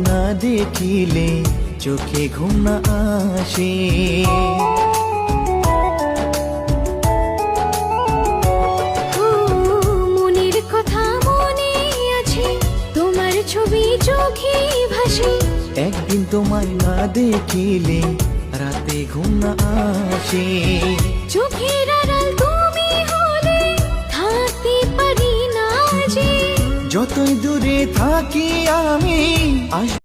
না দেখিলে চোখে ঘুম না আসে। মনের কথা মনে আছে, তোমার ছবি চোখে ভাসে। একদিন তোমায় না দেখিলে রাতে ঘুম না আসে। চোখের আড়াল তুমি হলে থাকতে পারি না যে। যতই দূরে থাকি আমি